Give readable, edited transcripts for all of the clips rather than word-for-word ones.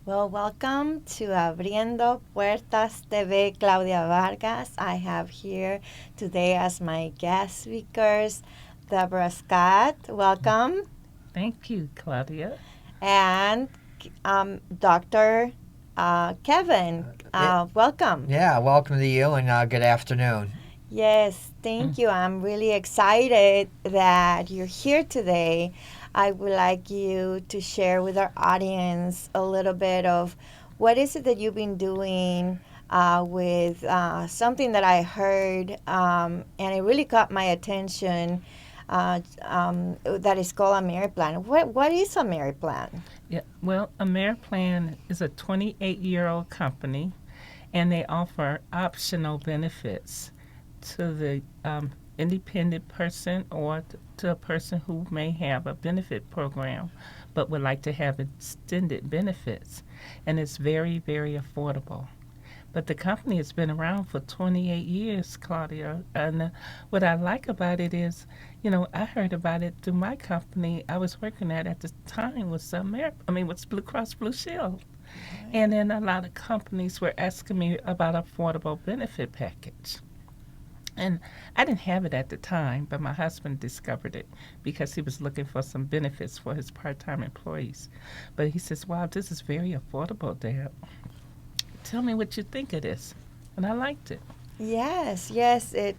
Well, welcome to Abriendo Puertas TV, Claudia Vargas. I have here today as my guest speakers Debera Scott. Welcome. Thank you, Claudia. And Dr. Kevin. Welcome. Yeah, welcome to you and good afternoon. Yes, Mm. thank you. I'm really excited that you're here today. I would like you to share with our audience a little bit of what is it that you've been doing with something that I heard, and it really caught my attention. That is called a merit plan. What is a merit plan? Yeah, well, Ameriplan is a 28-year-old company, and they offer optional benefits to the independent person or to a person who may have a benefit program but would like to have extended benefits. And it's very, very affordable. But the company has been around for 28 years, Claudia. And what I like about it is, I heard about it through my company I was working at the time was was Blue Cross Blue Shield. And then a lot of companies were asking me about affordable benefit package. And I didn't have it at the time, but my husband discovered it because he was looking for some benefits for his part-time employees. But he says, "Wow, this is very affordable, Dad. Tell me what you think of this." And I liked it. Yes, yes. It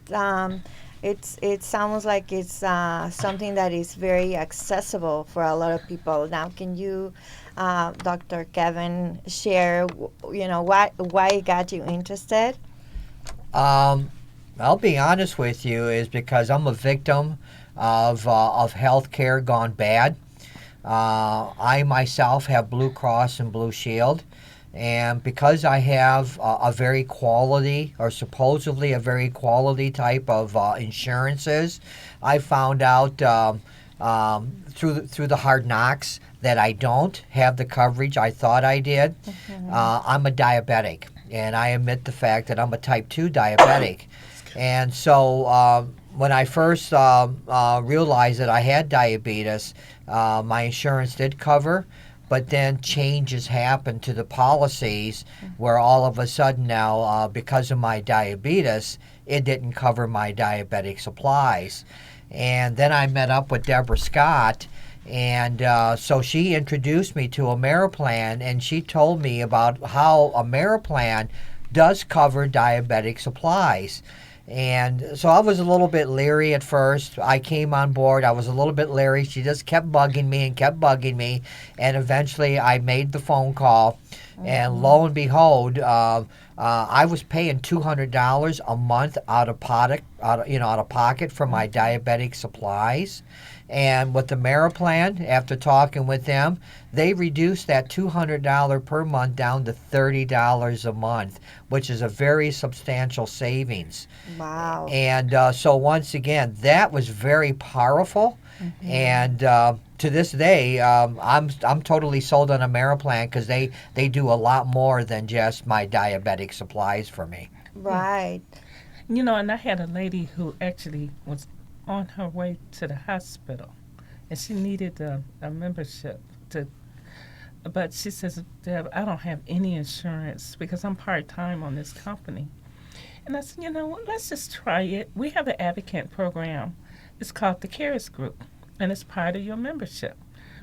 sounds like it's something that is very accessible for a lot of people. Now, can you, Dr. Kevin, share, why it got you interested? Um, I'll be honest with you, is because I'm a victim of healthcare gone bad. I myself have Blue Cross and Blue Shield, and because I have a very quality or supposedly a very quality type of insurances, I found out through the hard knocks that I don't have the coverage I thought I did. I'm a diabetic, and I admit the fact that I'm a type 2 diabetic. And so when I first realized that I had diabetes, my insurance did cover, but then changes happened to the policies where all of a sudden now, because of my diabetes, it didn't cover my diabetic supplies. And then I met up with Debera Scott, and so she introduced me to Ameriplan, and she told me about how Ameriplan does cover diabetic supplies. And so I was a little bit leery at first. I came on board. I was a little bit leery. She just kept bugging me and kept bugging me. And eventually I made the phone call. And lo and behold, I was paying $200 a month out of pocket for my diabetic supplies. And with the Mariplan, after talking with them, they reduced that $200 per month down to $30 a month, which is a very substantial savings. Wow. And so once again, that was very powerful. And to this day, I'm totally sold on Ameriplan because they do a lot more than just my diabetic supplies for me. Yeah. Right. And I had a lady who actually was on her way to the hospital, and she needed a membership to. But she says, "Deb, I don't have any insurance because I'm part time on this company." And I said, what, let's just try it. We have an advocate program. It's called the CARES Group, and it's part of your membership.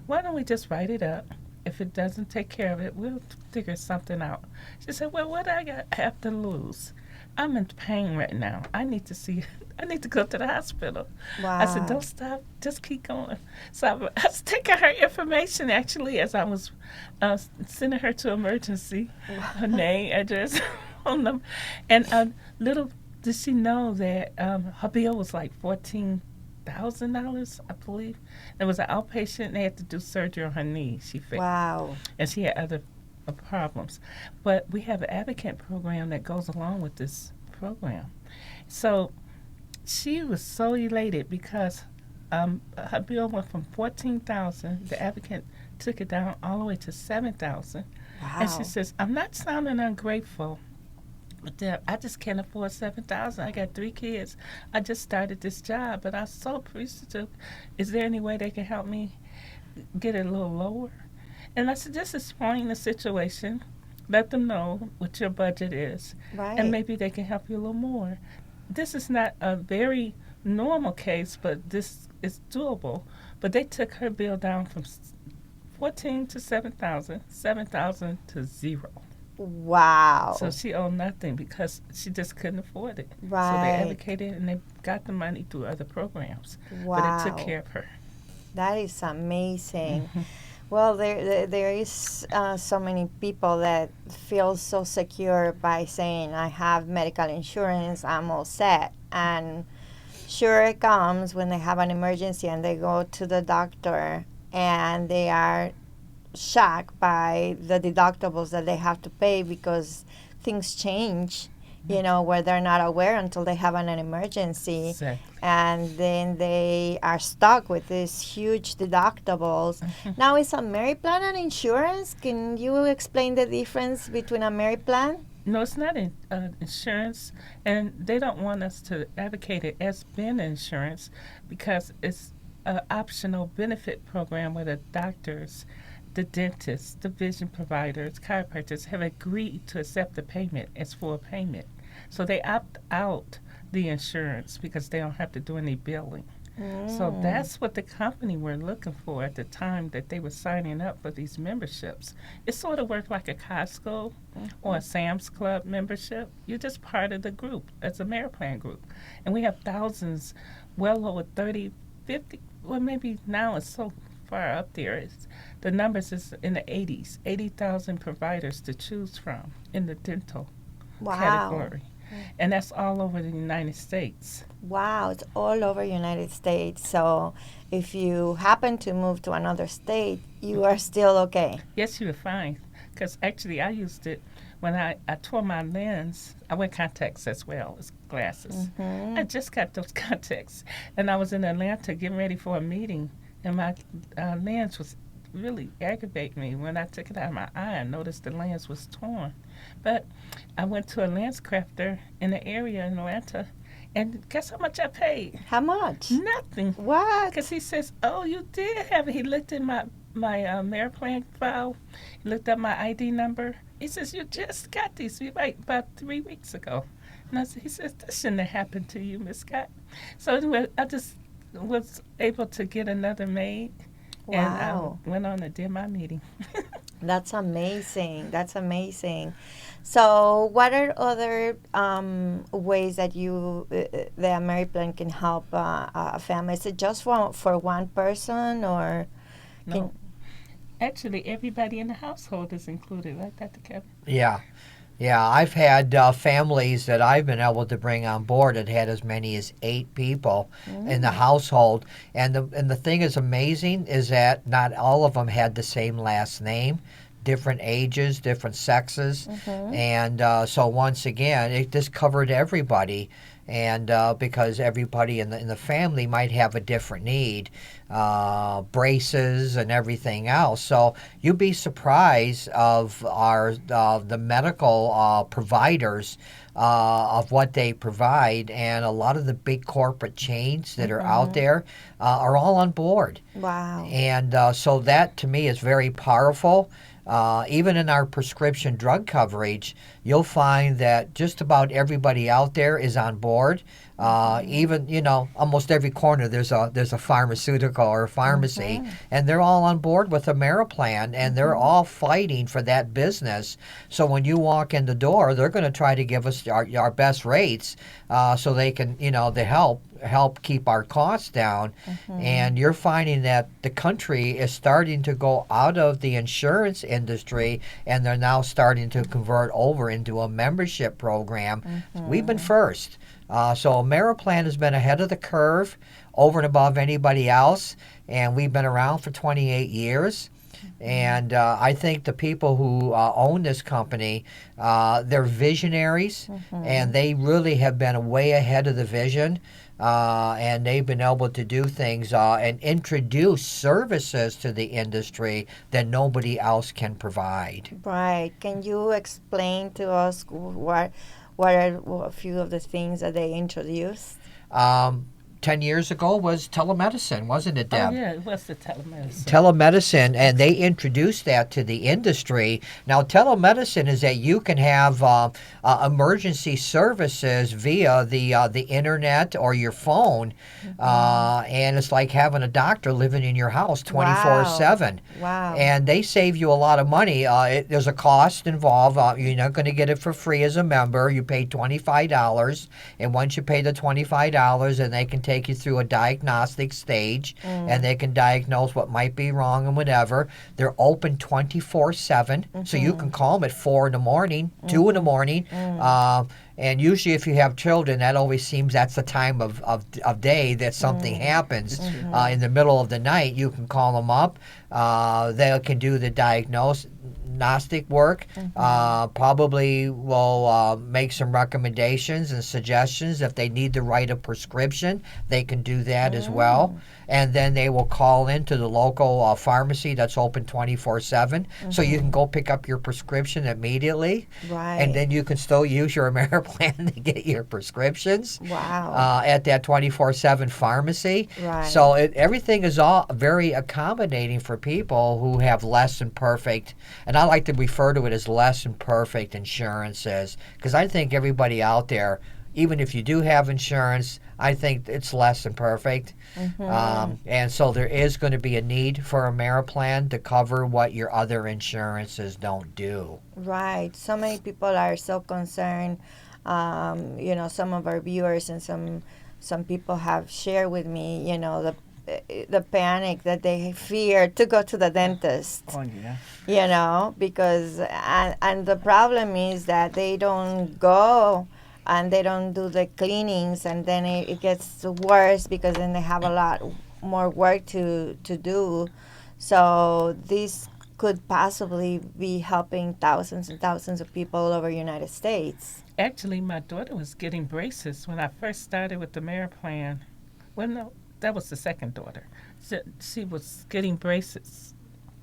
Why don't we just write it up? If it doesn't take care of it, we'll figure something out. She said, "Well, what do I have to lose? I'm in pain right now. I need to go to the hospital." Wow. I said, "Don't stop. Just keep going." So I was taking her information actually as I was sending her to emergency, her name, address, phone number. And little did she know that her bill was like $14,000, I believe. It was an outpatient. They had to do surgery on her knee. She fixed, Wow. and she had other problems. But we have an advocate program that goes along with this program. So she was so elated because her bill went from 14,000. The advocate took it down all the way to 7,000. Wow. And she says, "I'm not sounding ungrateful, but Deb, I just can't afford 7,000. I got 3 kids. I just started this job, but I'm so appreciative. Is there any way they can help me get it a little lower?" And I said, just explain the situation. Let them know what your budget is, and Right. maybe they can help you a little more. This is not a very normal case, but this is doable. But they took her bill down from 14 to 7,000, 7,000 to zero. So Wow. she owed nothing because she just couldn't afford it. So they Right. advocated and they got the money through other programs. But it took Wow. care of her. That is amazing. Hmm. Well, there is so many people that feel so secure by saying, I have medical insurance, I'm all set. And sure, it comes when they have an emergency and they go to the doctor and they are shocked by the deductibles that they have to pay because things change, where they're not aware until they have an emergency. Exactly. And then they are stuck with these huge deductibles. Hmm. Now, is a merit plan an insurance? Can you explain the difference between a merit plan? No, it's not insurance, and they don't want us to advocate it as being insurance because it's an optional benefit program where the doctors, the dentists, the vision providers, chiropractors have agreed to accept the payment as full payment. So they opt out the insurance because they don't have to do any billing. So Mm. that's what the company were looking for at the time that they were signing up for these memberships. It sort of worked like a Costco or a Sam's Club membership. You're just part of the group as a Mariplan group. And we have thousands, well over 30, 50, well, maybe now it's so far up there. The numbers is in the 80s, 80,000 providers to choose from in the dental Wow. category. And that's all over the United States. Wow, it's all over United States. So if you happen to move to another state, you are still okay. Yes, you were fine. Because actually, I used it when I tore my lens. I wear contacts as well as glasses. I Mm-hmm. just got those contacts. And I was in Atlanta getting ready for a meeting, and my lens was really aggravating me. When I took it out of my eye, I noticed the lens was torn. But I went to a lens crafter in the area in Atlanta, and guess how much I paid? How much? Nothing. Because What? he says, "Oh, you did have it." He looked in my Mariplan file. He looked up my ID number. He says, "You just got these right about 3 weeks ago." And he says, "This shouldn't have happened to you, Miss Scott." So anyway, I just was able to get another made, and I Wow. went on and did my meeting. That's amazing. That's amazing. So, what are other ways that the Ameriplan can help a family? Is it just for one person, or can? No, actually, everybody in the household is included, right, Dr. Kevin? Yeah. Yeah, I've had families that I've been able to bring on board that had as many as 8 people in the Mm, household, and the thing is amazing is that not all of them had the same last name, different ages, different sexes, mm-hmm. and so once again, it just covered everybody, and because everybody in the family might have a different need, braces and everything else. So you'd be surprised of the medical providers of what they provide, and a lot of the big corporate chains that are out Mm-hmm. there are all on board, Wow. and so that to me is very powerful. Even in our prescription drug coverage, you'll find that just about everybody out there is on board. Mm-hmm. Even almost every corner there's a pharmaceutical or a pharmacy, Mm-hmm. and they're all on board with Ameriplan, and they're Mm-hmm. all fighting for that business. So when you walk in the door, they're going to try to give us our best rates, so they can they help keep our costs down. Mm-hmm. And you're finding that the country is starting to go out of the insurance industry, and they're now starting to convert over into a membership program. We've been Mm-hmm. first. So Ameriplan has been ahead of the curve over and above anybody else, and we've been around for 28 years. And I think the people who own this company, they're visionaries, Mm-hmm. and they really have been way ahead of the vision. And they've been able to do things and introduce services to the industry that nobody else can provide. Right. Can you explain to us what are a few of the things that they introduced? Um, 10 years ago was telemedicine, wasn't it, Oh, Deb? yeah, it was the telemedicine. Telemedicine, and they introduced that to the industry. Now, telemedicine is that you can have emergency services via the internet or your phone, and it's like having a doctor living in your house 24/7. Wow. And they save you a lot of money. There's a cost involved. You're not going to get it for free as a member. You pay $25, and once you pay the $25, and they can take you through a diagnostic stage, and they can diagnose what might be wrong and whatever. They're open 24/7, so you can call them at 4 in the morning, 2 in the morning. And usually, if you have children, that always seems that's the time of day that something happens. In the middle of the night, you can call them up. They can do the diagnostic work. Probably will make some recommendations and suggestions. If they need to write a prescription, they can do that as well. And then they will call into the local pharmacy that's open 24/7. So you can go pick up your prescription immediately. Right. And then you can still use your AmeriPlan to get your prescriptions. Wow. At that 24/7 pharmacy. Right. So everything is all very accommodating for people who have less than perfect, and I like to refer to it as less than perfect insurances, because I think everybody out there, even if you do have insurance, I think it's less than perfect. And so there is going to be a need for a AmeriPlan to cover what your other insurances don't do. Right. So many people are so concerned. Some of our viewers and some people have shared with me, the panic that they fear to go to the dentist. Oh, yeah. Because and the problem is that they don't go and they don't do the cleanings, and then it gets worse because then they have a lot more work to do. So this could possibly be helping thousands and thousands of people all over the United States. Actually, my daughter was getting braces when I first started with the AmeriPlan. Well, no, that was the second daughter. She was getting braces.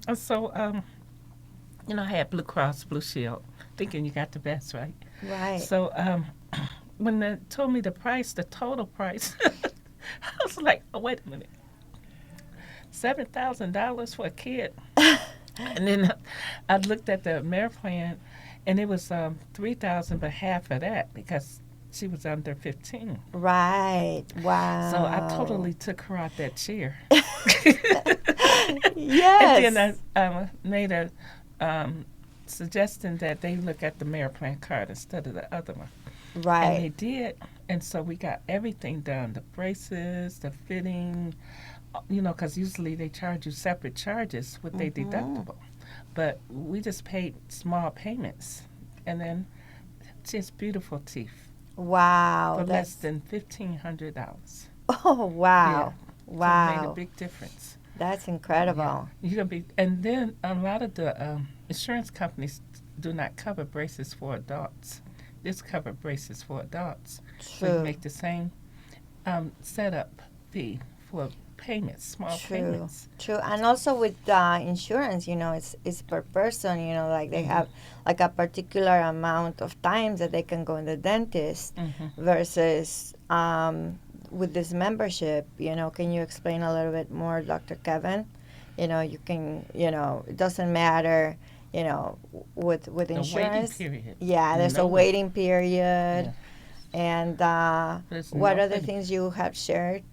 And so, I had Blue Cross Blue Shield, thinking you got the best, right? Right. So when they told me the total price, I was like, oh, wait a minute. $7,000 for a kid. And then I looked at the AmeriPlan, and it was $3,000, but half of that because she was under 15. Right. Wow. So I totally took her out that chair. Yes. And then I made a suggestion that they look at the AmeriPlan card instead of the other one. Right. And they did. And so we got everything done, the braces, the fitting, because usually they charge you separate charges with their deductible. But we just paid small payments. And then just beautiful teeth. Wow. For less than $1,500. Oh, wow. Yeah. Wow. So it made a big difference. That's incredible. Yeah. And then a lot of the insurance companies do not cover braces for adults. Just cover braces for adults. True. So you make the same setup fee for payments, small payments. True. And also with insurance, it's per person, like they have like a particular amount of times that they can go in the dentist versus with this membership, can you explain a little bit more, Dr. Kevin? You can, it doesn't matter, with The insurance. waiting period. Yeah, there's a waiting period. Yeah. And what other things you have shared?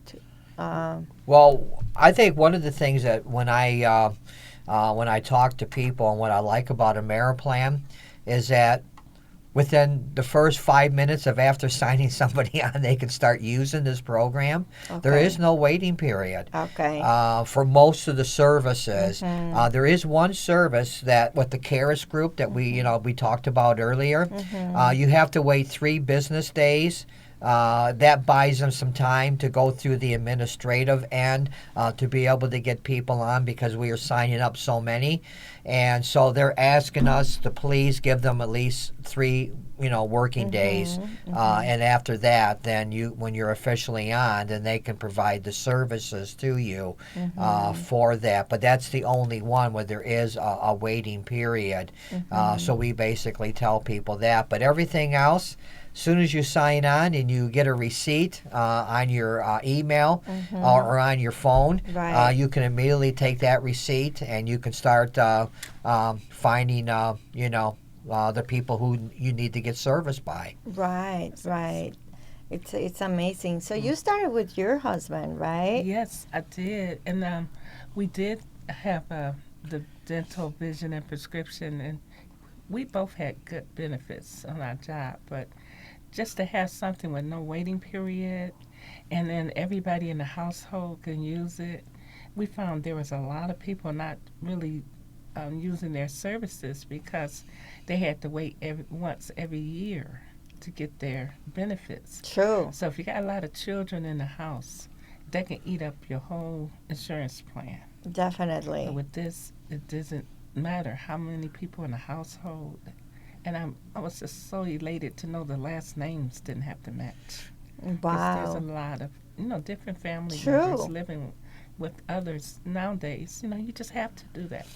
Well, I think one of the things that when I talk to people and what I like about AmeriPlan is that within the first 5 minutes of after signing somebody on, they can start using this program. Okay. There is no waiting period. Okay. For most of the services. There is one service that with the CARES group that we talked about earlier. You have to wait 3 business days. That buys them some time to go through the administrative end to be able to get people on because we are signing up so many. And so they're asking us to please give them at least 3 working days. And after that, then when you're officially on, then they can provide the services to you for that. But that's the only one where there is a waiting period. So we basically tell people that. But everything else, soon as you sign on and you get a receipt on your email or on your phone, Right. you can immediately take that receipt and you can start finding, the people who you need to get serviced by. Right, That's right. awesome. It's amazing. So Mm. you started with your husband, right? Yes, I did, and we did have the dental, vision, and prescription, and we both had good benefits on our job. But just to have something with no waiting period, and then everybody in the household can use it, we found there was a lot of people not really using their services because they had to wait once every year to get their benefits. True. So if you got a lot of children in the house, that can eat up your whole insurance plan. But Definitely. with this, it doesn't matter how many people in the household. And I was just so elated to know the last names didn't have to match. Because there's a Wow. lot of, different family members True. living with others nowadays. You just have to do that.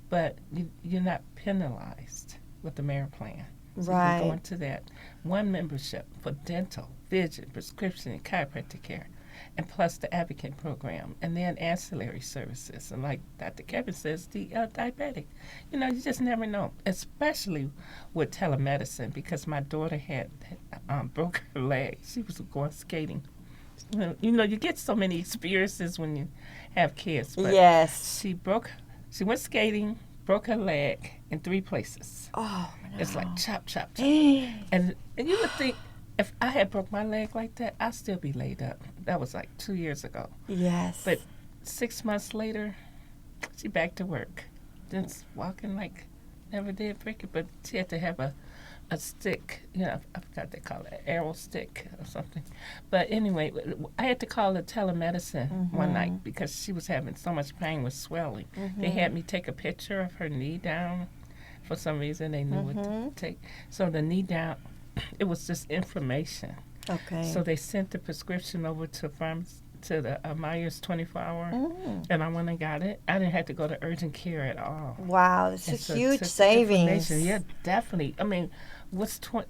But you're not penalized with the Merit Plan. So you can go Right. into that one membership for dental, vision, prescription, and chiropractic care, and plus the advocate program, and then ancillary services. And like Dr. Kevin says, the diabetic. You just never know, especially with telemedicine, because my daughter had broke her leg. She was going skating. You get so many experiences when you have kids, but Yes. she went skating, broke her leg in 3 places. Oh It's like no. chop, chop, chop. And you would think if I had broke my leg like that, I'd still be laid up. That was like 2 years ago. Yes. But 6 months later, she back to work. Just walking like never did break it, but she had to have a stick. I forgot they call it, arrow stick or something. But anyway, I had to call the telemedicine one night because she was having so much pain with swelling. They had me take a picture of her knee down. For some reason, they knew what to take. So the knee down, it was just information. Okay. So they sent the prescription over to the Myers 24-hour, Mm. and I went and got it. I didn't have to go to urgent care at all. Wow, this And is so huge took the savings. information. Yeah, definitely. I mean,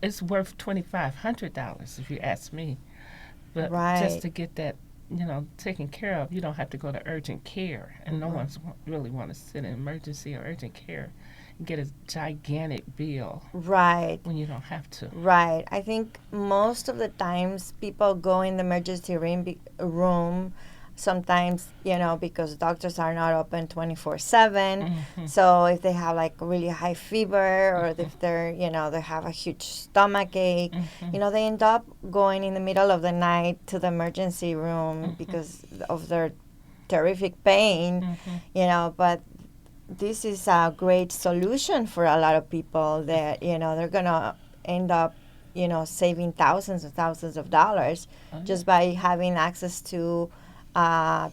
it's worth $2,500 if you ask me. But just Right. to get that, taken care of, you don't have to go to urgent care, and no one's really want to sit in emergency or urgent care and get a gigantic bill Right. when you don't have to. Right. I think most of the times people go in the emergency room sometimes, because doctors are not open 24/7. Mm-hmm. So if they have like really high fever or if they have a huge stomach ache, Mm-hmm. they end up going in the middle of the night to the emergency room Mm-hmm. because of their terrific pain, Mm-hmm. but this is a great solution for a lot of people that they're gonna end up saving thousands and thousands of dollars Oh, yeah. just by having access to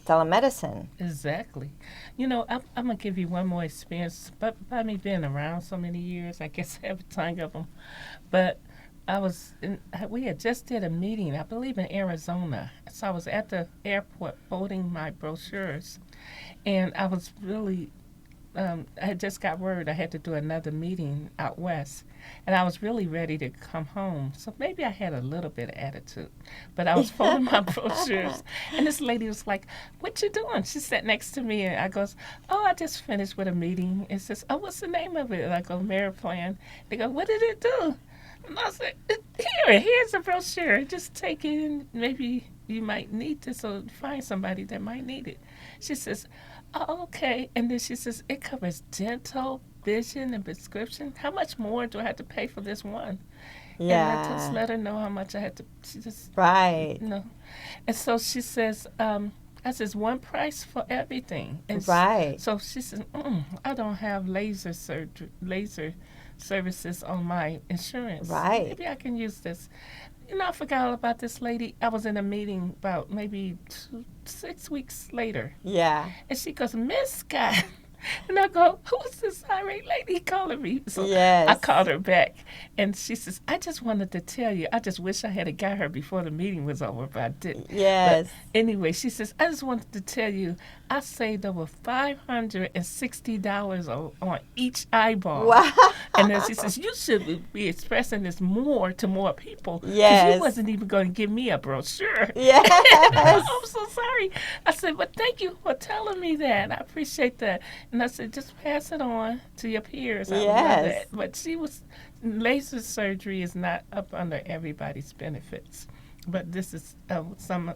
telemedicine. Exactly. I'm going to give you one more experience. But by me being around so many years, I guess I have a ton of them. But we had just did a meeting, I believe in Arizona. So I was at the airport folding my brochures. And I was really, I had just got word I had to do another meeting out west. And I was really ready to come home. So maybe I had a little bit of attitude. But I was folding my brochures. And this lady was like, "What you doing?" She sat next to me and I goes, "Oh, I just finished with a meeting." It says, "Oh, what's the name of it?" And I go, "Merit Plan." They go, "What did it do?" And I said, here's a brochure. Just take it and maybe you might need this or find somebody that might need it. She says, "Oh, okay." And then she says, "It covers dental, vision, and prescription. How much more do I have to pay for this one?" And I just Yeah. let her know how much I had to. She just, Right. And so she says, I says, "One price for everything." And Right. so she says, "I don't have laser services on my insurance. Right. Maybe I can use this." I forgot all about this lady. I was in a meeting about maybe 6 weeks later. Yeah. And she goes, "Miss Scott." And I go, "Who's this irate lady calling me?" So I Yes. called her back. And she says, "I just wanted to tell you, I just wish I had got her before the meeting was over, but I didn't." But Yes. anyway, she says, "I just wanted to tell you, I saved over $560 on each eyeball. Wow. And then she says, you should be expressing this more to more people because you Yes. wasn't even going to give me a brochure. Yes. I'm so sorry. I said, but thank you for telling me that. I appreciate that. And I said, just pass it on to your peers. I would love Yes. that. But laser surgery is not up under everybody's benefits. But this is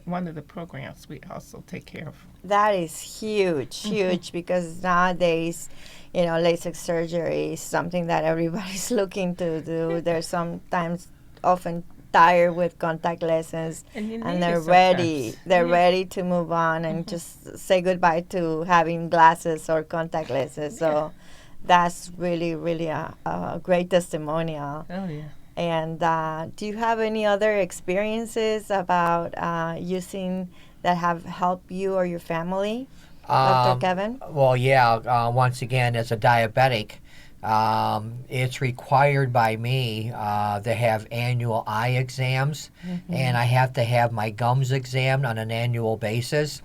one of the programs we also take care of. That is huge, huge, because nowadays, LASIK surgery is something that everybody's looking to do. They're sometimes often tired with contact lenses, And you and need they're it ready. sometimes. They're Yeah. ready to move on and just say goodbye to having glasses or contact lenses. So that's really, really a great testimonial. Oh, yeah. And do you have any other experiences about using that have helped you or your family, Dr. Kevin? Well, yeah. Once again, as a diabetic, it's required by me to have annual eye exams, and I have to have my gums examined on an annual basis.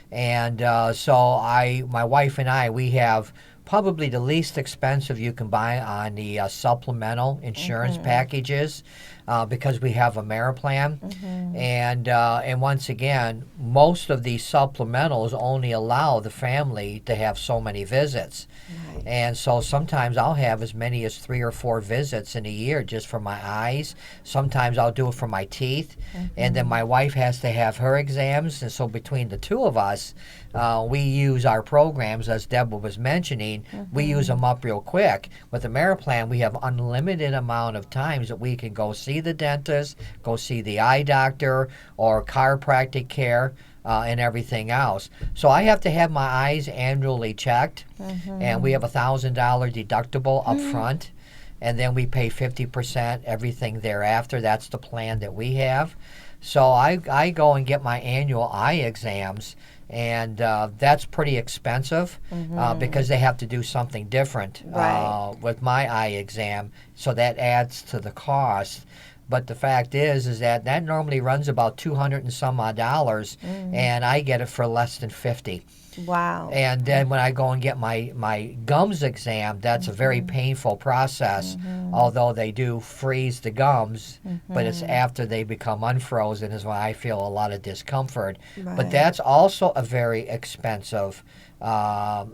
And so my wife and I, we have probably the least expensive you can buy on the supplemental insurance packages because we have a Ameriplan. And once again, most of these supplementals only allow the family to have so many visits. Right. And so sometimes I'll have as many as 3 or 4 visits in a year just for my eyes. Sometimes I'll do it for my teeth. And then my wife has to have her exams. And so between the two of us, we use our programs, as Deborah was mentioning, we use them up real quick. With the Ameriplan, we have unlimited amount of times that we can go see the dentist, go see the eye doctor, or chiropractic care, and everything else. So I have to have my eyes annually checked, and we have $1,000 deductible up front, and then we pay 50% everything thereafter. That's the plan that we have. So I go and get my annual eye exams, and that's pretty expensive because they have to do something different Right. with my eye exam, so that adds to the cost. But the fact is that normally runs about 200 and some odd dollars, and I get it for less than 50. Wow. And then when I go and get my gums exam, that's a very painful process, although they do freeze the gums, but it's after they become unfrozen is when I feel a lot of discomfort. But Right. that's also a very expensive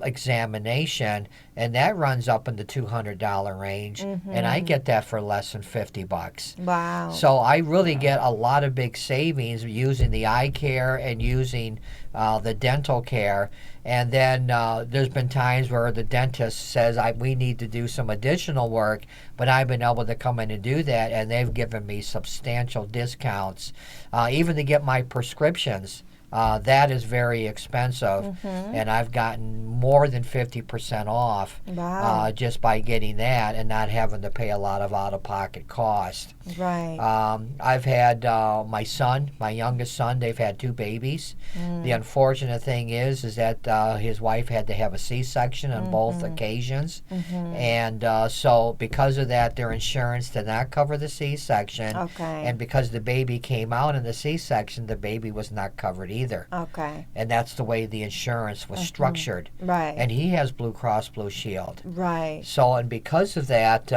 examination, and that runs up in the $200 range, and I get that for less than $50. Wow. So I really get a lot of big savings using the eye care and using the dental care. And then there's been times where the dentist says we need to do some additional work, but I've been able to come in and do that, and they've given me substantial discounts. Even to get my prescriptions, that is very expensive, and I've gotten more than 50% off Wow. just by getting that and not having to pay a lot of out-of-pocket cost. Right. I've had my youngest son, they've had 2 babies. The unfortunate thing is that his wife had to have a C-section on both occasions. And so because of that, their insurance did not cover the C-section. Okay. And because the baby came out in the C-section, the baby was not covered either. Okay. And that's the way the insurance was structured. Right. And he has Blue Cross Blue Shield. Right. So, and because of that,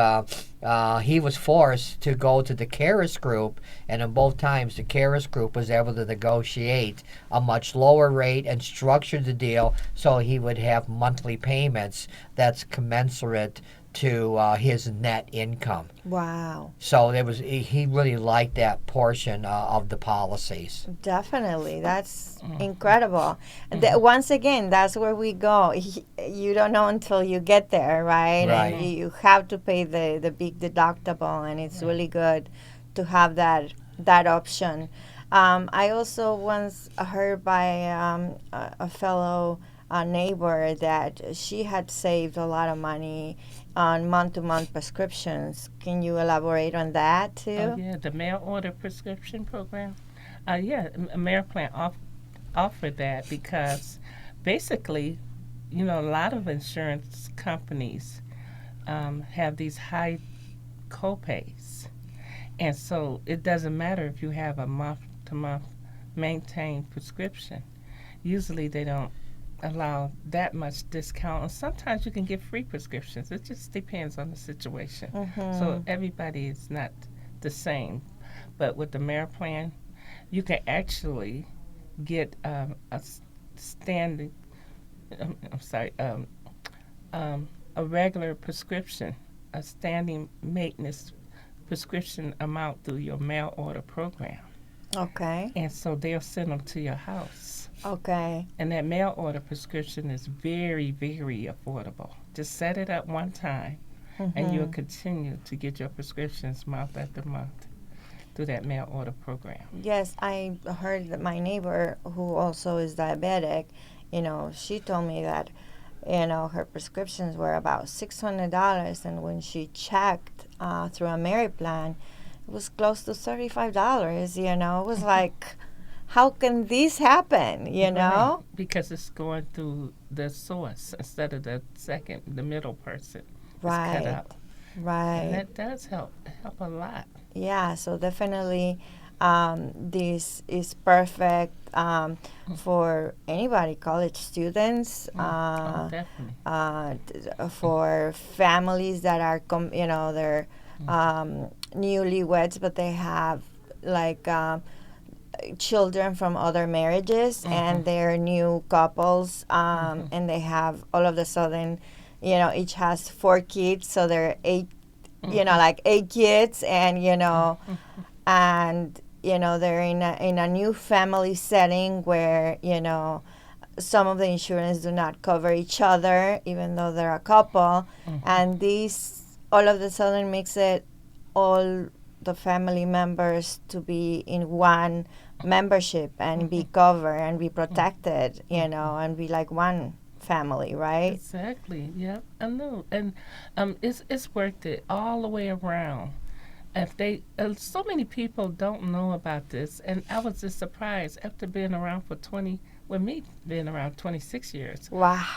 he was forced to go to the CARES group, and in both times the CARES group was able to negotiate a much lower rate and structure the deal so he would have monthly payments that's commensurate to his net income. Wow. So he really liked that portion of the policies. Definitely. That's incredible. And once again, that's where we go. You don't know until you get there, right? Right. And you have to pay the big deductible, and it's really good to have that option. I also once heard by a fellow neighbor that she had saved a lot of money on month-to-month prescriptions. Can you elaborate on that too? Oh, yeah, the mail order prescription program. Yeah, Ameriplan offered that because basically, a lot of insurance companies have these high copays. And so it doesn't matter if you have a month-to-month maintained prescription. Usually they don't allow that much discount. And sometimes you can get free prescriptions. It just depends on the situation. So Mhm. everybody is not the same. But with the Merit plan, you can actually get standing, I'm sorry, a regular prescription, a standing maintenance prescription amount through your mail order program. Okay. And so they'll send them to your house. Okay. And that mail order prescription is very, very affordable. Just set it up one time, and you'll Mhm. continue to get your prescriptions month after month through that mail order program. Yes, I heard that my neighbor, who also is diabetic, she told me that, her prescriptions were about $600, and when she checked through a Mary plan, it was close to $35. It was like, how can this happen? Right, because it's going through the source instead of the middle person. It's cut Right, out. And right. that does help a lot. Yeah, so definitely this is perfect for anybody, college students, Oh, definitely. for families that are, they're newlyweds, but they have like children from other marriages Mm-hmm. and they're new couples, Mm-hmm. and they have all of a sudden, each has 4 kids, so they're eight, Mm-hmm. like 8 kids, and Mm-hmm. they're in a new family setting where some of the insurance do not cover each other even though they're a couple, Mm-hmm. and this all of a sudden makes it all the family members to be in one membership and Mm-hmm. be covered and be Mm-hmm. protected, and be like one family, right? Exactly. Yep. I know, and it's worth it all the way around. If they, so many people don't know about this, and I was just surprised after being around for 20. Well, me being around 26 years,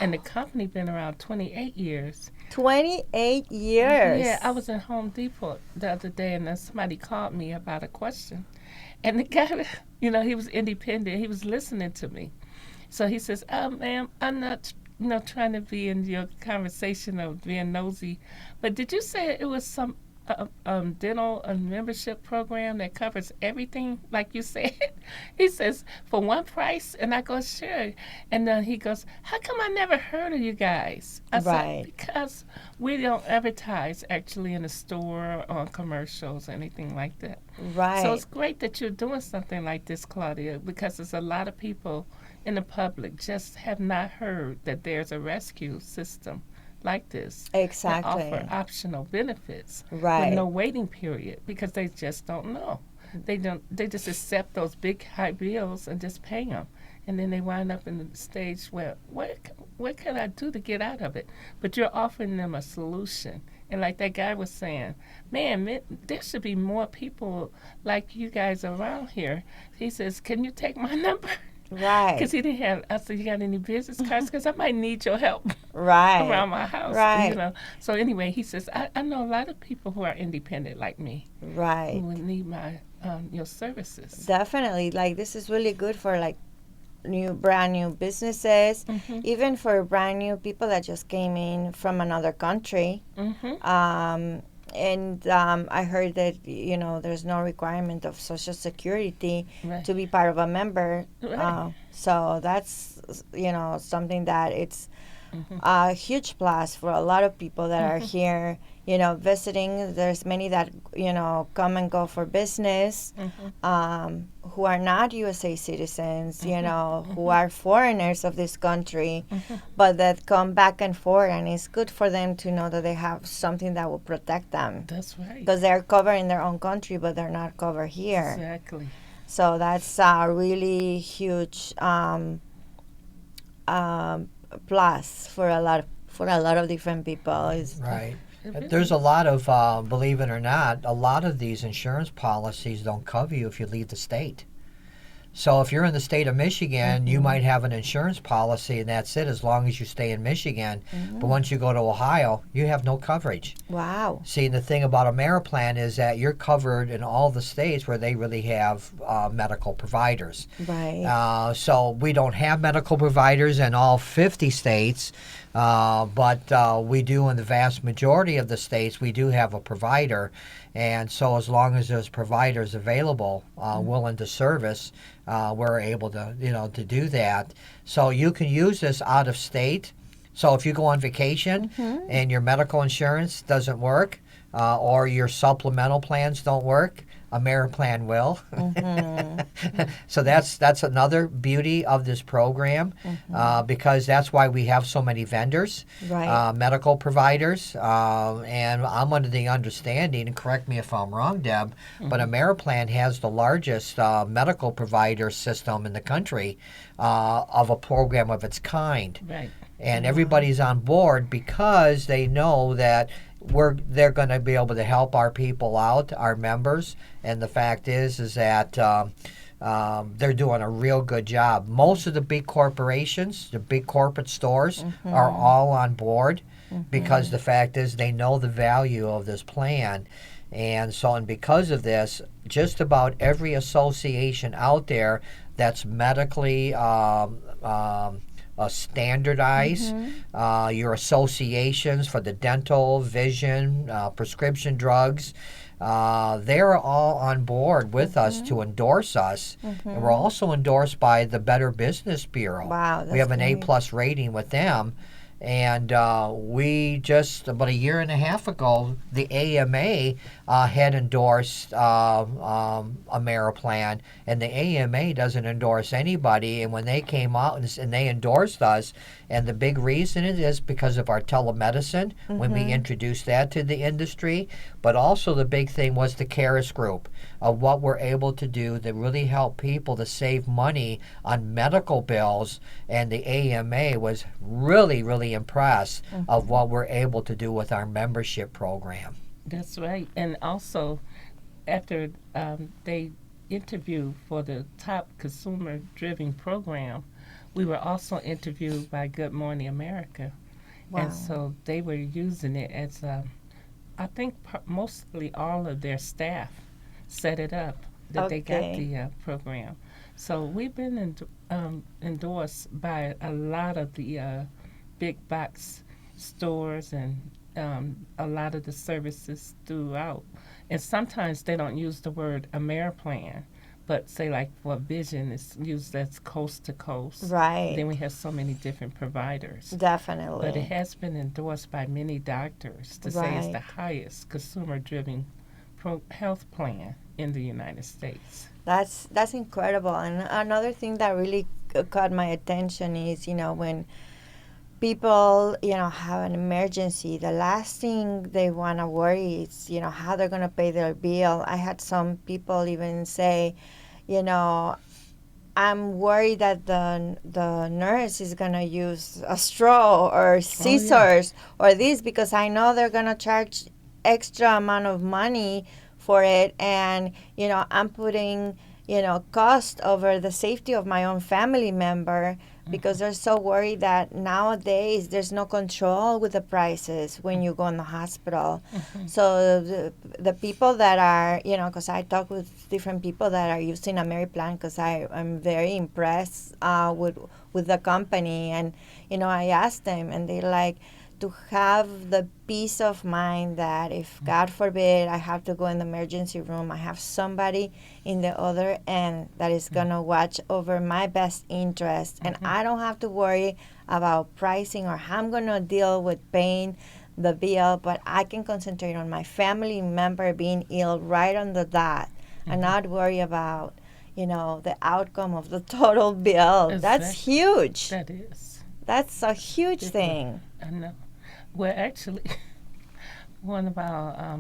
and the Wow. company been around 28 years. 28 Yeah, I years. was in Home Depot the other day, and then somebody called me about a question, and the guy, he was independent. He was listening to me. So he says, ma'am, I'm not, trying to be in your conversation of being nosy, but did you say it was some dental membership program that covers everything, like you said?" He says, "For one price?" And I go, "Sure." And then he goes, "How come I never heard of you guys?" I said, Right. "Because we don't advertise actually in the store or on commercials or anything like that." So Right. it's great that you're doing something like this, Claudia, because there's a lot of people in the public just have not heard that there's a rescue system like this that offer Exactly. optional benefits with no Right. waiting period because they just don't know. They just accept those big high bills and just pay them. And then they wind up in the stage where what can I do to get out of it? But you're offering them a solution. And like that guy was saying, man, there should be more people like you guys around here. He says, "Can you take my number?" Right. Because he didn't have. I said, "You got any business cards? Because I might need your help Right. around my house." Right. So anyway, he says, I know a lot of people who are independent like me who Right. would need my your services. Definitely. Like, this is really good for like brand new businesses, Mhm. even for brand new people that just came in from another country. Mhm. Um, and I heard that there's no requirement of Social Security Right. to be part of a member. Right. So that's something that it's Mhm. a huge plus for a lot of people that are Mhm. here, visiting. There's many that, come and go for business, Mhm. who are not USA citizens, Mhm. who Mhm. are foreigners of this country, Mhm. but that come back and forth. And it's good for them to know that they have something that will protect them That's right. because they're covered in their own country, but they're not covered here. Exactly. So that's a really huge um, plus for a lot of different people. Is It, Right. it There's really a is. lot of, believe it or not, a lot of these insurance policies don't cover you if you leave the state. So if you're in the state of Michigan, you might have an insurance policy, and that's it, as long as you stay in Michigan. But once you go to Ohio, you have no coverage. Wow. See, the thing about Ameriplan is that you're covered in all the states where they really have medical providers. Right. So we don't have medical providers in all 50 states, but we do in the vast majority of the states. We do have a provider, and so as long as there's providers available, willing to service, we're able to, to do that. So you can use this out of state. So if you go on vacation and your medical insurance doesn't work, or your supplemental plans don't work, Ameriplan will. So that's another beauty of this program, because that's why we have so many vendors, Right. medical providers, and I'm under the understanding, and correct me if I'm wrong, Deb, but Ameriplan has the largest medical provider system in the country, of a program of its kind. Right. And everybody's on board because they know that they're going to be able to help our people out, our members. And the fact is that they're doing a real good job. Most of the big corporations, the big corporate stores, are all on board, because the fact is they know the value of this plan. And so, and because of this, just about every association out there that's medically standardized, your associations for the dental, vision, prescription drugs, they're all on board with us to endorse us. And we're also endorsed by the Better Business Bureau. Wow, We have that's an A great. plus rating with them. And we just, about a year and a half ago, the AMA had endorsed Ameriplan, and the AMA doesn't endorse anybody. And when they came out and they endorsed us, and the big reason it is because of our telemedicine, when we introduced that to the industry, but also the big thing was the CARES group, of what we're able to do to really help people to save money on medical bills. And the AMA was really, really impressed of what we're able to do with our membership program. That's right. And also, after they interviewed for the top consumer-driven program, we were also interviewed by Good Morning America. Wow. And so they were using it as, I think mostly all of their staff set it up that they got Okay. the program. So we've been endorsed by a lot of the big box stores and a lot of the services throughout. And sometimes they don't use the word Ameriplan, but say like for vision, it's used as coast to coast. Right. Then we have so many different providers. Definitely. But it has been endorsed by many doctors to say it's the Right. highest consumer-driven health plan in the United States. That's incredible. And another thing that really caught my attention is, when people, have an emergency, the last thing they want to worry is, how they're going to pay their bill. I had some people even say, I'm worried that the nurse is going to use a straw or scissors or this, because I know they're going to charge extra amount of money for it, and I'm putting cost over the safety of my own family member, because they're so worried that nowadays there's no control with the prices when you go in the hospital. So the people that are, because I talk with different people that are using Ameriplan, because I'm very impressed with the company, and I asked them, and they're like, to have the peace of mind that if God forbid I have to go in the emergency room, I have somebody in the other end that is going to watch over my best interest, and I don't have to worry about pricing or how I'm going to deal with paying the bill, but I can concentrate on my family member being ill right on the dot, and not worry about the outcome of the total bill. That's Exactly. huge. That is. That's a huge Different. thing. I know. Well, actually, one of our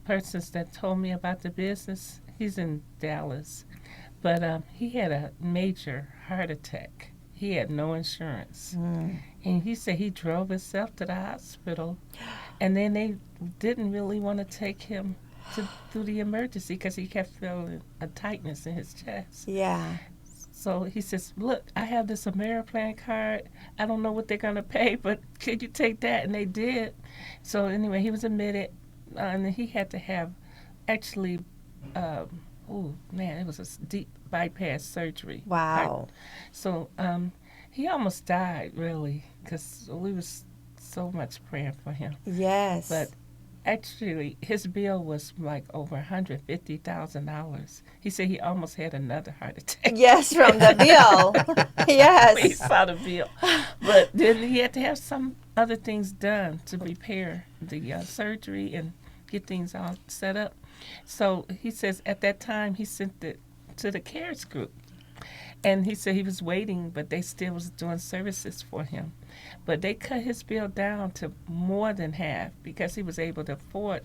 persons that told me about the business, he's in Dallas, but he had a major heart attack. He had no insurance. And he said he drove himself to the hospital, and then they didn't really want to take him to do the emergency because he kept feeling a tightness in his chest. Yeah. So he says, "Look, I have this Ameriplan card. I don't know what they're gonna pay, but could you take that?" And they did. So anyway, he was admitted, and he had to have actually, oh man, it was a deep bypass surgery. Wow. So he almost died really because we was so much praying for him. Yes. But actually, his bill was like over $150,000. He said he almost had another heart attack. Yes, from the bill. He Yes. saw the bill. But then he had to have some other things done to repair the surgery and get things all set up. So he says at that time he sent it to the CARES group. And he said he was waiting, but they still was doing services for him. But they cut his bill down to more than half because he was able to afford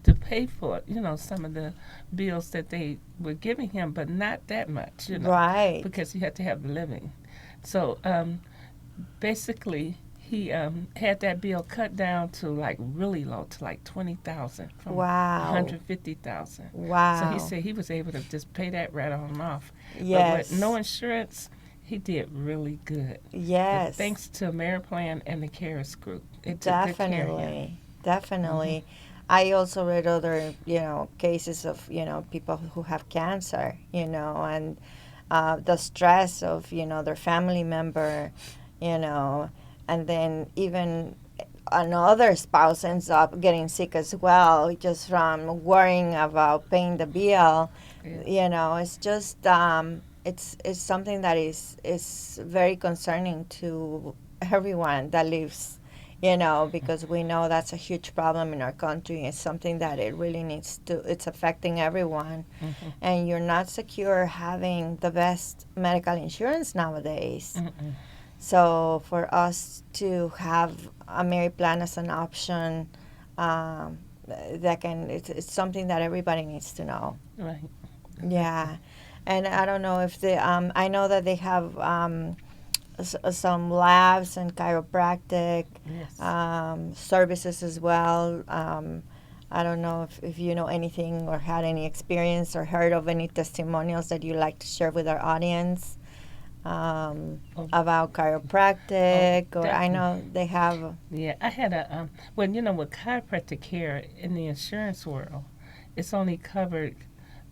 to pay for, some of the bills that they were giving him, but not that much, Right. because he had to have a living. So basically, he had that bill cut down to like really low, to like 20,000 from Wow. 150,000. Wow. So he said he was able to just pay that right on off. Yes. But with no insurance, he did really good. Yes. But thanks to Ameriplan and the CARES group, it took good care of him. Definitely. Definitely. I also read other, cases of, people who have cancer, and the stress of, their family member, and then even another spouse ends up getting sick as well just from worrying about paying the bill. Yeah. It's just it's something that is very concerning to everyone that lives, because we know that's a huge problem in our country. It's something that it really it's affecting everyone. Mhm. And you're not secure having the best medical insurance nowadays. Mm-mm. So for us to have a Mary plan as an option, it's something that everybody needs to know. Right. Yeah, and I don't know if I know that they have some labs and chiropractic Yes. services as well. I don't know if you know anything or had any experience or heard of any testimonials that you'd like to share with our audience about chiropractic, or I know they have. Yeah, I had a well, with chiropractic care in the insurance world, it's only covered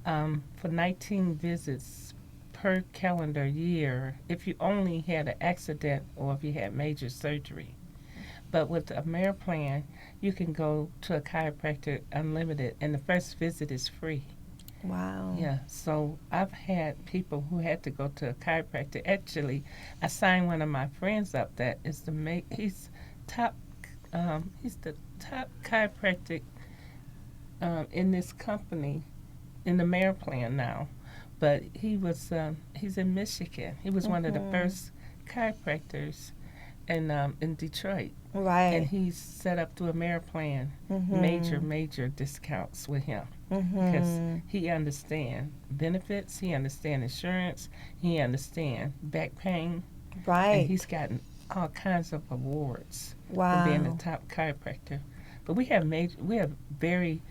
for 19 visits per calendar year if you only had an accident or if you had major surgery. But with the Ameriplan, you can go to a chiropractor unlimited, and the first visit is free. Wow. Yeah, so I've had people who had to go to a chiropractor. Actually, I signed one of my friends up that is top, he's the top chiropractic in this company in the Ameriplan now. But he's in Michigan. He was one of the first chiropractors in Detroit. Right. And he's set up through Ameriplan major discounts with him because he understands benefits, he understands insurance, he understands back pain. Right. And he's gotten all kinds of awards Wow. for being the top chiropractor. But we have very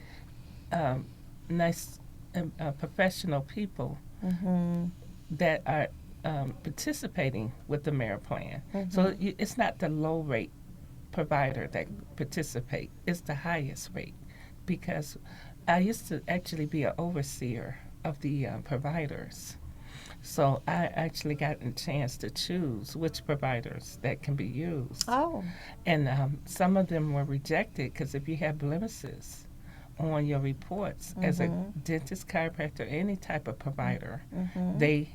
nice professional people that are participating with the Ameriplan. So it's not the low rate provider that participate, it's the highest rate, because I used to actually be an overseer of the providers. So I actually got a chance to choose which providers that can be used. Oh. And some of them were rejected because if you have blemishes on your reports as a dentist, chiropractor, any type of provider, they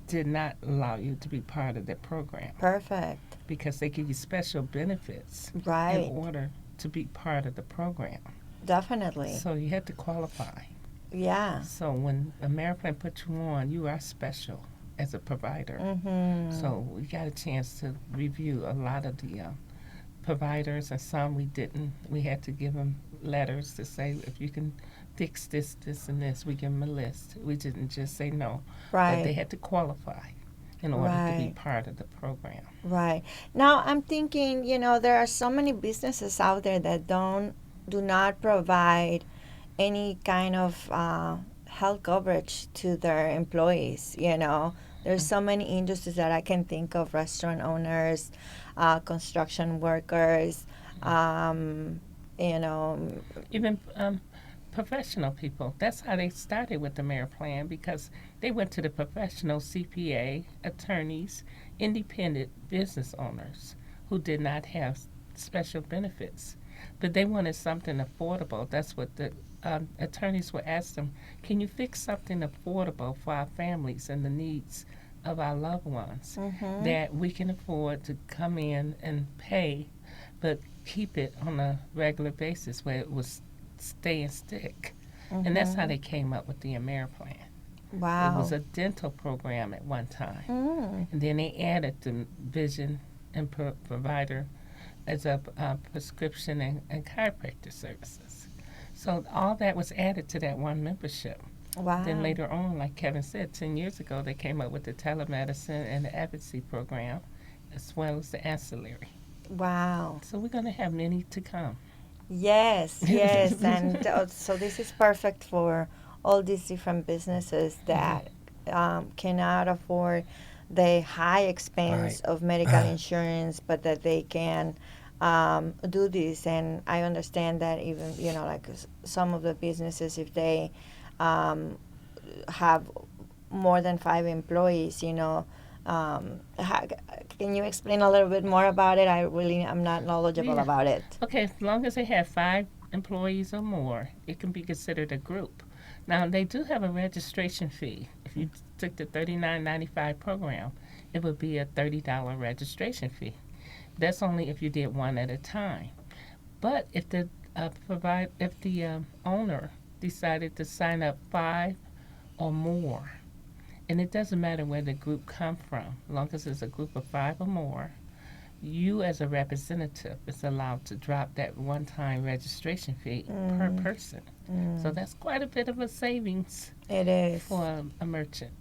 did not allow you to be part of their program. Perfect. Because they give you special benefits Right. in order to be part of the program. Definitely. So you had to qualify. Yeah. So when Ameriplan put you on, you are special as a provider. So we got a chance to review a lot of the providers, and some we didn't. We had to give them letters to say, if you can fix this, this, and this, we give them a list. We didn't just say no. Right. But they had to qualify in order to be Right. part of the program. Right. Now I'm thinking, there are so many businesses out there that do not provide any kind of health coverage to their employees. There's so many industries that I can think of: restaurant owners, construction workers, um, you know. Even professional people. That's how they started with the Mayor Plan, because they went to the professional CPA, attorneys, independent business owners who did not have special benefits. But they wanted something affordable. That's what the attorneys would ask them, can you fix something affordable for our families and the needs of our loved ones Mm-hmm. that we can afford to come in and pay, but keep it on a regular basis where it was stay and stick. And that's how Mm-hmm. they came up with the Plan. It was Wow. a dental program at one time. Mm. And then they added the vision and provider as a prescription and chiropractor services. So all that was added to that one membership. Then Wow. later on, like Kevin said, 10 years ago, they came up with the telemedicine and the advocacy program, as well as the ancillary. Wow. So we're going to have many to come. Yes, yes. And so this is perfect for all these different businesses that cannot afford the high expense Right. of medical insurance, but that they can do this. And I understand that even, like some of the businesses, if they um, have more than 5 employees, can you explain a little bit more about it? I'm not knowledgeable Yeah. about it. Okay, as long as they have 5 employees or more, it can be considered a group. Now, they do have a registration fee. If you took the $39.95 program, it would be a $30 registration fee. That's only if you did one at a time. But if the owner decided to sign up 5 or more, and it doesn't matter where the group come from, as long as it's a group of 5 or more, you as a representative is allowed to drop that one-time registration fee per person. So that's quite a bit of a savings It is. for a merchant.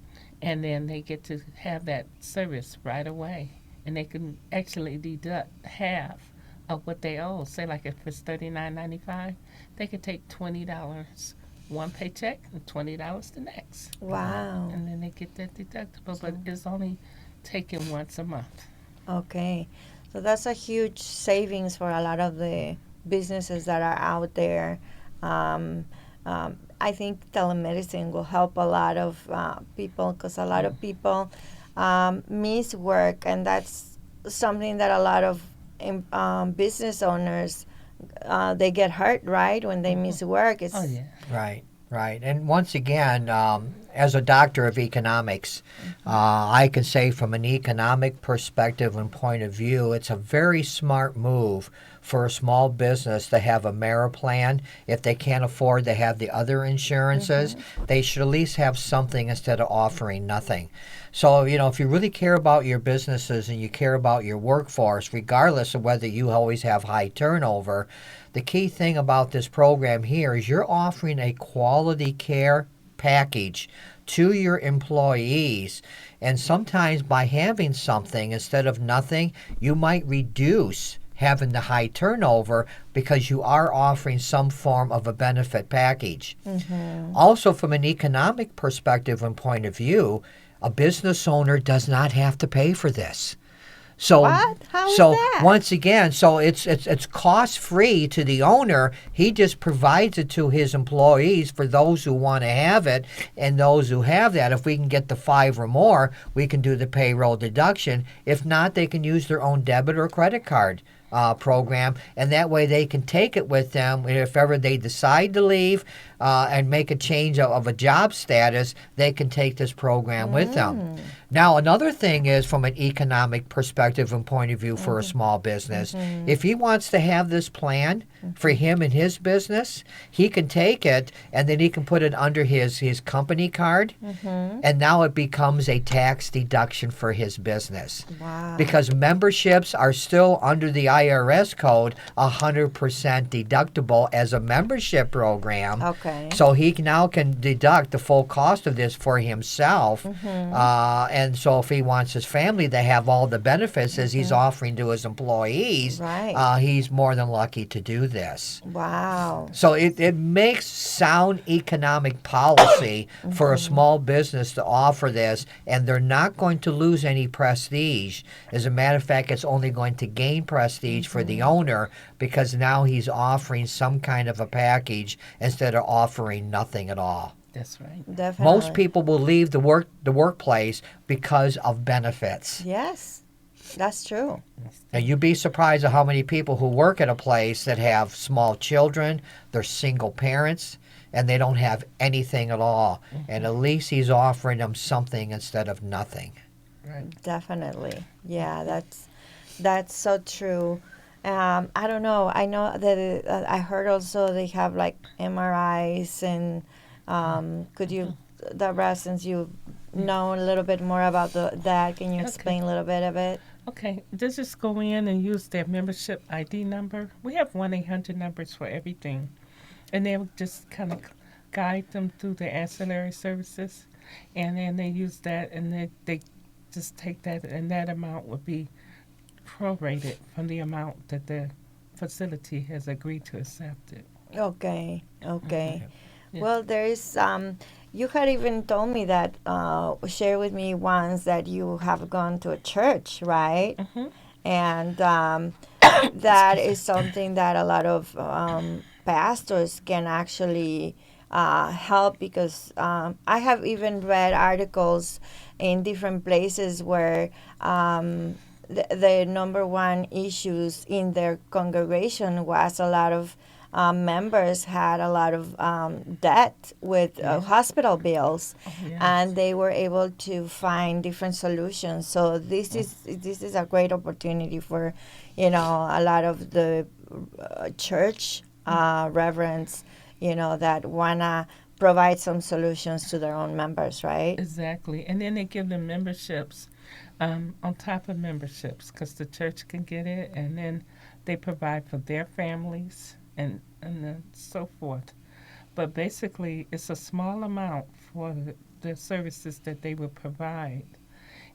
And then they get to have that service right away. And they can actually deduct half of what they owe. Say like if it's $39.95, they could take $20 one paycheck and $20 the next. Wow. And then they get that deductible, but it's only taken once a month. Okay. So that's a huge savings for a lot of the businesses that are out there. Um, I think telemedicine will help a lot of people, because a lot of people miss work, and that's something that a lot of business owners they get hurt, right, when they miss work. Oh, yeah. Right, right. And once again, as a doctor of economics, I can say from an economic perspective and point of view, it's a very smart move for a small business to have a merit plan. If they can't afford to have the other insurances, they should at least have something instead of offering nothing. So, if you really care about your businesses and you care about your workforce, regardless of whether you always have high turnover, the key thing about this program here is you're offering a quality care package to your employees. And sometimes by having something instead of nothing, you might reduce having the high turnover because you are offering some form of a benefit package. Also, from an economic perspective and point of view, a business owner does not have to pay for this. So, What? How is so that? once again, so it's cost free to the owner. He just provides it to his employees for those who want to have it, and those who have that. If we can get the 5 or more, we can do the payroll deduction. If not, they can use their own debit or credit card program, and that way they can take it with them. If ever they decide to leave and make a change of a job status, they can take this program with them. Now, another thing is from an economic perspective and point of view for a small business, if he wants to have this plan for him and his business, he can take it and then he can put it under his company card, and now it becomes a tax deduction for his business. Wow. Because memberships are still under the IRS code 100% deductible as a membership program. Okay. So he now can deduct the full cost of this for himself. And so if he wants his family to have all the benefits as he's offering to his employees, Right. he's more than lucky to do this. Wow. So it makes sound economic policy for a small business to offer this, and they're not going to lose any prestige. As a matter of fact, it's only going to gain prestige for the owner because now he's offering some kind of a package instead of offering nothing at all. That's right. Definitely. Most people will leave the workplace because of benefits. Yes, that's true. And you'd be surprised at how many people who work at a place that have small children, they're single parents, and they don't have anything at all. And at least he's offering them something instead of nothing. Right. Definitely. Yeah, that's so true. I don't know. I know that I heard also they have like MRIs and could you, Debra, since you know a little bit more about that, can you explain a little bit of it? Okay, they just go in and use their membership ID number. We have 1-800 numbers for everything. And they will just kind of guide them through the ancillary services. And then they use that and they just take that, and that amount would be prorated from the amount that the facility has agreed to accept it. Okay, okay. Yeah. Well, there is, you had even told me that, share with me once that you have gone to a church, right? Mm-hmm. And that is something that a lot of pastors can actually help because I have even read articles in different places where the number one issues in their congregation was a lot of members had a lot of debt with hospital bills, Yes. and they were able to find different solutions. So this is a great opportunity for, a lot of the church reverends, that wanna provide some solutions to their own members, right? Exactly. And then they give them memberships on top of memberships because the church can get it, and then they provide for their families and so forth. But basically, it's a small amount for the services that they will provide.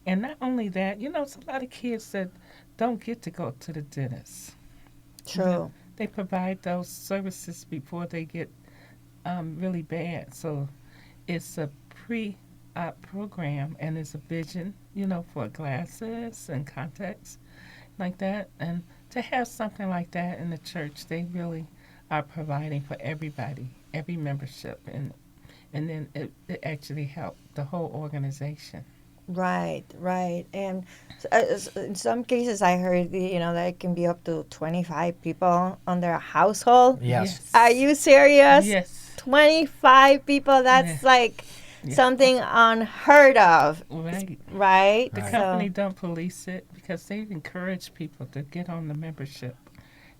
And not only that, it's a lot of kids that don't get to go to the dentist. True. They provide those services before they get really bad. So it's a pre-op program, and it's a vision, for glasses and contacts like that. And to have something like that in the church, they really are providing for everybody, every membership, and then it actually helped the whole organization. Right, right. And in some cases, I heard, that it can be up to 25 people on their household. Yes. Are you serious? Yes. 25 people, that's Yeah. like something unheard of, Right. right? The Right. company don't police it because they encourage people to get on the membership.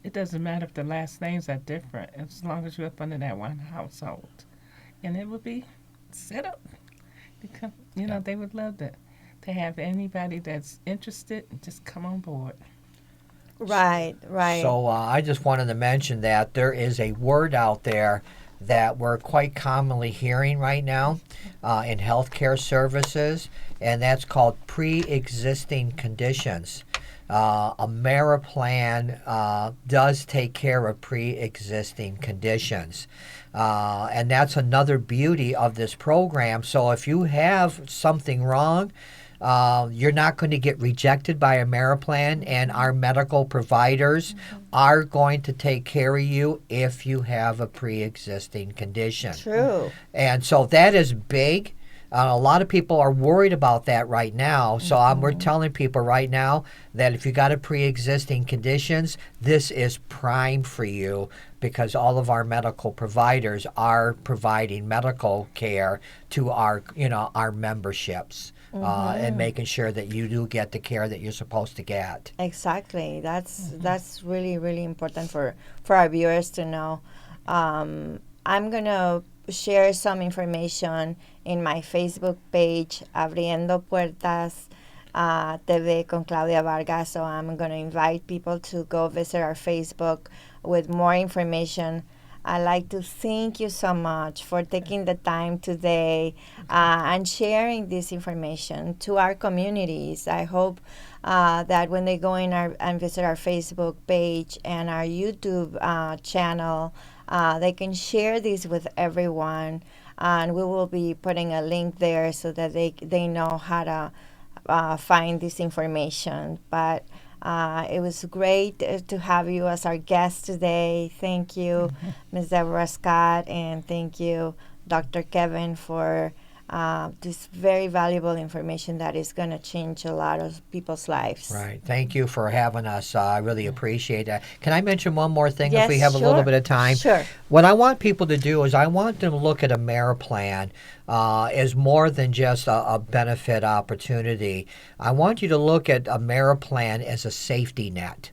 It doesn't matter if the last names are different as long as you're up under that one household. And it would be set up. Because, they would love that. To have anybody that's interested, just come on board. Right, right. So I just wanted to mention that there is a word out there that we're quite commonly hearing right now in healthcare services, and that's called pre-existing conditions. Ameriplan does take care of pre-existing conditions. And that's another beauty of this program. So if you have something wrong, you're not going to get rejected by Ameriplan, and our medical providers are going to take care of you if you have a pre-existing condition. True. And so that is big. A lot of people are worried about that right now. So we're telling people right now that if you got a pre-existing conditions, this is prime for you because all of our medical providers are providing medical care to our memberships and making sure that you do get the care that you're supposed to get. Exactly. That's really, really important for our viewers to know. I'm going to share some information in my Facebook page, Abriendo Puertas TV con Claudia Vargas. So I'm going to invite people to go visit our Facebook with more information I'd like to thank you so much for taking the time today and sharing this information to our communities. I hope that when they go in and visit our Facebook page and our YouTube channel, they can share this with everyone. And we will be putting a link there so that they know how to find this information. But it was great to have you as our guest today. Thank you, Ms. Deborah Scott, and thank you, Dr. Kevin, for this very valuable information that is going to change a lot of people's lives. Right. Thank you for having us. I really appreciate that. Can I mention one more thing Yes, if we have a little sure. bit of time? Sure. What I want people to do is I want them to look at a merit plan as more than just a benefit opportunity. I want you to look at a merit plan as a safety net.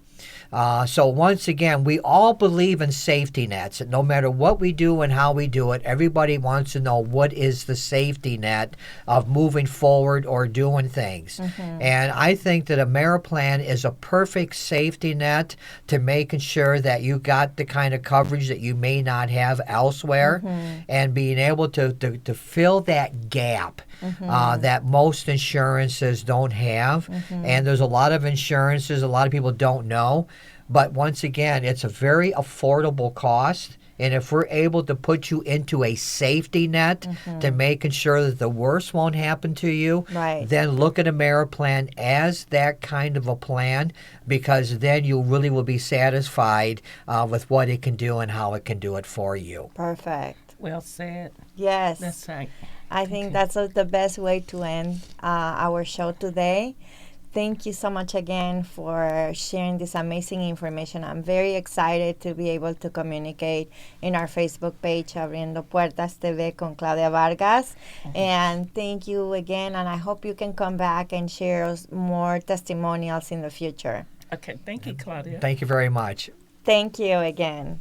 So once again, we all believe in safety nets. No matter what we do and how we do it, everybody wants to know what is the safety net of moving forward or doing things. And I think that a merit plan is a perfect safety net to making sure that you got the kind of coverage that you may not have elsewhere, and being able to fill that gap that most insurances don't have. And there's a lot of insurances a lot of people don't know. But once again, it's a very affordable cost. And if we're able to put you into a safety net to making sure that the worst won't happen to you, Right. then look at a merit plan as that kind of a plan, because then you really will be satisfied with what it can do and how it can do it for you. Perfect. Well said. Yes. That's right. I think that's the best way to end our show today. Thank you so much again for sharing this amazing information. I'm very excited to be able to communicate in our Facebook page, Abriendo Puertas TV con Claudia Vargas. And thank you again, and I hope you can come back and share more testimonials in the future. Okay, thank you, Claudia. Thank you very much. Thank you again.